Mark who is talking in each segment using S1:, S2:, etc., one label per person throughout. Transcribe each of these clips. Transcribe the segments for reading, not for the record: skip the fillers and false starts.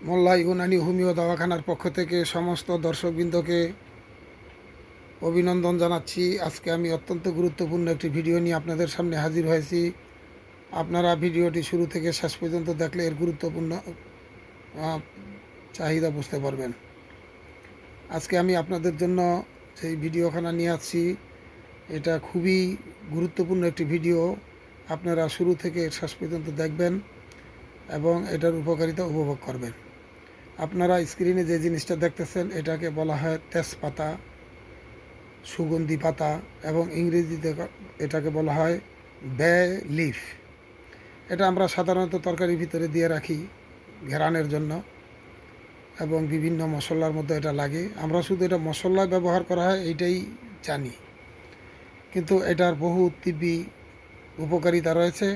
S1: মোল্লা Unani homeo দাওয়াখানার পক্ষ থেকে সমস্ত দর্শকবৃন্দকে অভিনন্দন জানাচ্ছি। আজকে আমি অত্যন্ত গুরুত্বপূর্ণ একটি ভিডিও নিয়ে আপনাদের সামনে হাজির হয়েছি। আপনারা ভিডিওটি শুরু থেকে শেষ পর্যন্ত দেখলে এর গুরুত্বপূর্ণ চাহিদা বুঝতে পারবেন। আজকে আমি আপনাদের জন্য সেই ভিডিওখানা নিয়ে আসছি, এটা খুবই গুরুত্বপূর্ণ একটি ভিডিও। আপনারা শুরু থেকে শেষ পর্যন্ত দেখবেন এবং এটার উপকারিতা উপভোগ করবেন। আপনারা স্ক্রিনে যে জিনিসটা দেখতেছেন এটাকে বলা হয় তেজপাতা, সুগন্ধি পাতা, এবং ইংরেজিতে এটাকে বলা হয় বে লিফ। এটা আমরা সাধারণত তরকারির ভিতরে দিয়ে রাখি ঘেরানের জন্য, এবং বিভিন্ন মশলার মধ্যে এটা লাগে। আমরা শুধু এটা মশলায় ব্যবহার করা হয় এইটাই জানি, কিন্তু এটার বহু দিব্যি উপকারিতা রয়েছে,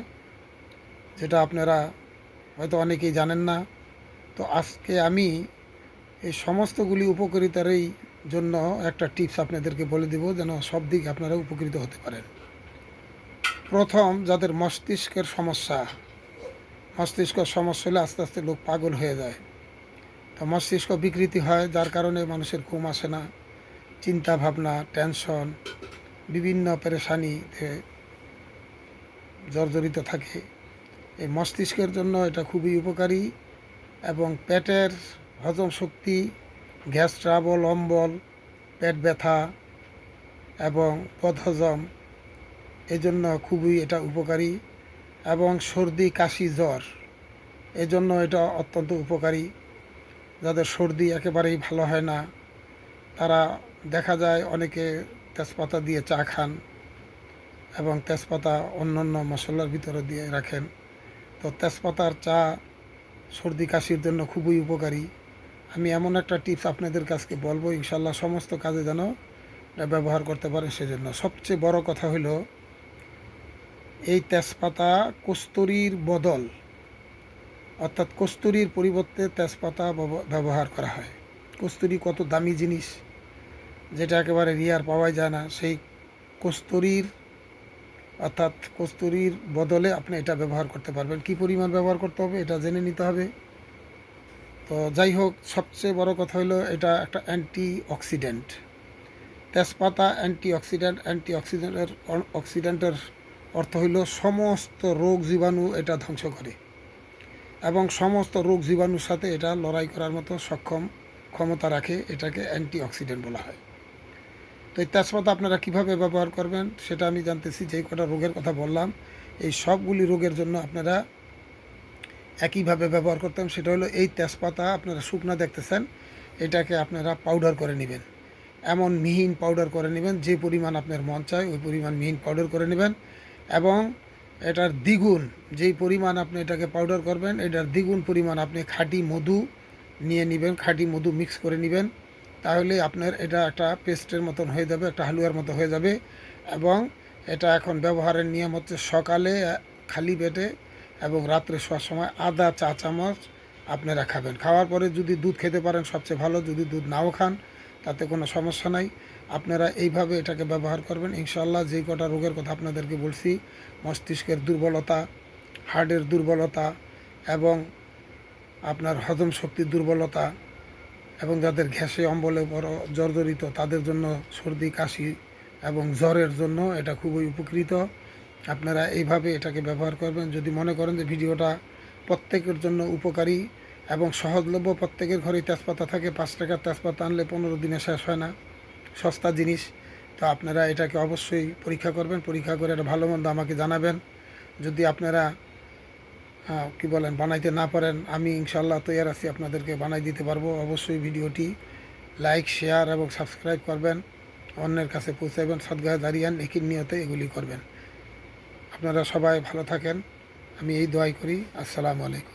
S1: যেটা আপনারা হয়তো অনেকেই জানেন না। তো আজকে আমি এই সমস্তগুলি উপকারিতারই জন্য একটা টিপস আপনাদেরকে বলে দেব, যেন সব দিক আপনারা উপকৃত হতে পারেন। প্রথম, যাদের মস্তিষ্কের সমস্যা হলে আস্তে আস্তে লোক পাগল হয়ে যায়। তো মস্তিষ্ক বিকৃতি হয়, যার কারণে মানুষের ঘুম আসে না, চিন্তা ভাবনা, টেনশন, বিভিন্ন পেরেশানিতে জর্জরিত থাকে। এই মস্তিষ্কের জন্য এটা খুবই উপকারী, এবং পেটের হজম শক্তি, গ্যাস ট্রাবল, অম্বল, পেট ব্যথা এবং বদহজম, এই জন্য খুবই এটা উপকারী। এবং সর্দি, কাশি, জ্বর, এজন্য এটা অত্যন্ত উপকারী। যাদের সর্দি একেবারেই ভালো হয় না, তারা দেখা যায় অনেকে তেজপাতা দিয়ে চা খান, এবং তেজপাতা অন্যান্য মশলার ভিতরে দিয়ে রাখেন। তো তেজপাতার চা সর্দি কাশির জন্য খুবই উপকারী। আমি এমন একটা টিপস আপনাদের কাছে বলবো, ইনশাল্লাহ সমস্ত কাজে যেন ব্যবহার করতে পারেন। সেজন্য সবচেয়ে বড় কথা হলো, এই তেজপাতা কস্তুরীর বদল, অর্থাৎ কস্তুরীর পরিবর্তে তেজপাতা ব্যবহার করা হয়। কস্তুরী কত দামি জিনিস, যেটা একেবারে রিয়ার পাওয়াই যায় না। সেই কস্তুরীর অর্থাৎ কস্তুরীর বদলে আপনি এটা ব্যবহার করতে পারবেন। কি পরিমাণ ব্যবহার করতে হবে এটা জেনে নিতে হবে। তো যাই হোক, সবচেয়ে বড় কথা হলো এটা একটা অ্যান্টি অক্সিডেন্ট। তেজপাতা অক্সিডেন্টের অর্থ হইল সমস্ত রোগ জীবাণু এটা ধ্বংস করে, এবং সমস্ত রোগ জীবাণুর সাথে এটা লড়াই করার মতো ক্ষমতা রাখে। এটাকে অ্যান্টি অক্সিডেন্ট বলা হয়। তো এই তেজপাতা আপনারা কীভাবে ব্যবহার করবেন সেটা আমি জানতেছি। যেই কটা রোগের কথা বললাম, এই সবগুলি রোগের জন্য আপনারা একইভাবে ব্যবহার করতাম। সেটা হলো, এই তেজপাতা আপনারা শুকনা দেখতেছেন, এটাকে আপনারা পাউডার করে নেবেন। এমন মিহিন পাউডার করে নেবেন, যে পরিমাণ আপনার মন চায় ওই পরিমাণ মিহিন পাউডার করে নেবেন, এবং এটার দ্বিগুণ যেই পরিমাণ আপনি এটাকে পাউডার করবেন, এটার দ্বিগুণ পরিমাণ আপনি খাঁটি মধু নিয়ে নেবেন, খাঁটি মধু মিক্স করে নেবেন। তাহলে আপনার এটা একটা পেস্টের মতন হয়ে যাবে, একটা হালুয়ার মতো হয়ে যাবে। এবং এটা এখন ব্যবহারের নিয়ম হচ্ছে, সকালে খালি পেটে এবং রাত্রে শোয়ার সময় আধা চা চামচ আপনারা খাবেন। খাওয়ার পরে যদি দুধ খেতে পারেন সবচেয়ে ভালো, যদি দুধ নাও খান তাতে কোনো সমস্যা নাই। আপনারা এইভাবে এটাকে ব্যবহার করবেন। ইনশাআল্লাহ যেই কটা রোগের কথা আপনাদেরকে বলছি, মস্তিষ্কের দুর্বলতা, হার্টের দুর্বলতা, এবং আপনার হজম শক্তির দুর্বলতা, এবং যাদের গ্যাসে অম্বলে বড় জর্জরিত, তাদের জন্য সর্দি কাশি এবং জ্বরের জন্য এটা খুবই উপকৃত। আপনারা এইভাবে এটাকে ব্যবহার করবেন। যদি মনে করেন যে ভিডিওটা প্রত্যেকের জন্য উপকারী এবং সহজলভ্য, প্রত্যেকের ঘরেই তেজপাতা থাকে, 5 টাকার তেজপাতা আনলে 15 দিনে শেষ হয় না, সস্তা জিনিস। তো আপনারা এটাকে অবশ্যই পরীক্ষা করবেন। পরীক্ষা করে এটা ভালো মন্দ আমাকে জানাবেন। যদি আপনারা কি বলেন বানাইতে না পারেন, আমি ইনশাল্লাহ তৈরি আছি, আপনাদেরকে বানাই দিতে পারবো। অবশ্যই ভিডিওটি লাইক, শেয়ার এবং সাবস্ক্রাইব করবেন, অন্যের কাছে পৌঁছাবেন, সদগায়ে দাঁড়িয়ান নেকির নিয়তে এগুলি করবেন। আপনারা সবাই ভালো থাকেন, আমি এই দোয়াই করি। আসসালামু আলাইকুম।